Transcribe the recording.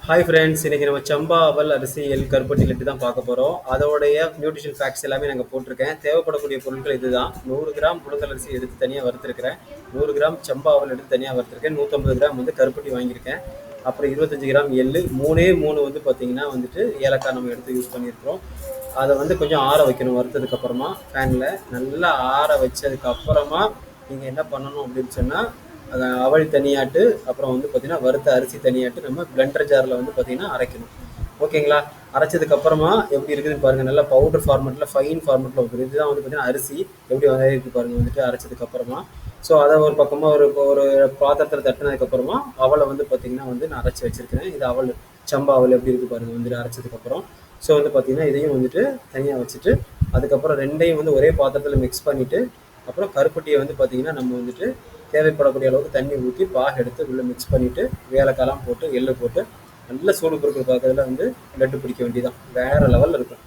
Hi friends, இன்னைக்கு நம்ம சம்பா அவல் அரிசி கருப்பட்டி லட்டு தான் பார்க்க போகிறோம். அதோடைய நியூட்ரிஷன் ஃபேக்ட்ஸ் எல்லாமே நாங்கள் போட்டிருக்கேன். தேவைப்படக்கூடிய பொருட்கள் இதுதான். 100 கிராம் புழுங்கல் அரிசி எடுத்து தனியாக வறுத்துருக்கிறேன். 100 கிராம் சம்பா அவல் எடுத்து தனியாக வறுத்துருக்கேன். 150 கிராம் வந்து கருப்பட்டி வாங்கியிருக்கேன். அப்புறம் 25 கிராம் எள்ளு, மூணே மூணு வந்து பார்த்தீங்கன்னா வந்துட்டு ஏலக்காய் நம்ம எடுத்து யூஸ் பண்ணியிருக்கிறோம். அதை வந்து கொஞ்சம் ஆற வைக்கணும். வறுத்ததுக்கப்புறமா ஃபேனில் நல்லா ஆற வச்சதுக்கப்புறமா நீங்கள் என்ன பண்ணணும் அப்படின்னு சொன்னால், அவல் தனியாட்டு, அப்புறம் வந்து பார்த்தீங்கன்னா வறுத்த அரிசி தனியாட்டு நம்ம பிளெண்டர் ஜாரில் வந்து பார்த்தீங்கன்னா அரைக்கணும். ஓகேங்களா? அரைச்சதுக்கப்புறமா எப்படி இருக்குதுன்னு பாருங்கள். நல்லா பவுடர் ஃபார்மெட்டில், ஃபைன் ஃபார்மெட்டில் இருக்குது. இதுதான் வந்து பார்த்தீங்கன்னா அரிசி எப்படி வந்து இருக்குது பாருங்கள் வந்துட்டு அரைச்சதுக்கப்புறமா. ஸோ அதை ஒரு பக்கமாக ஒரு ஒரு பாத்திரத்தில் தட்டினதுக்கப்புறமா அவலை வந்து பார்த்தீங்கன்னா வந்து நான் அரைச்சி வச்சுருக்கிறேன். இது அவல், சம்பா அவல் எப்படி இருக்குது பாருங்கள் வந்துட்டு அரைச்சதுக்கப்புறம். ஸோ வந்து பார்த்தீங்கன்னா இதையும் வந்துட்டு தனியாக வச்சுட்டு, அதுக்கப்புறம் ரெண்டையும் வந்து ஒரே பாத்திரத்தில் மிக்ஸ் பண்ணிவிட்டு, அப்புறம் கருப்பட்டியை வந்து பார்த்தீங்கன்னா நம்ம வந்துட்டு தேவைப்படக்கூடிய அளவுக்கு தண்ணி ஊற்றி பாகு எடுத்து உள்ளே மிக்ஸ் பண்ணிவிட்டு, ஏலக்காய்லாம் போட்டு எள்ளு போட்டு நல்லா சூடு பொறுக்கிற பார்க்கறதுல வந்து லட்டு பிடிக்க வேண்டியதான். வேறு லெவலில் இருக்கும்.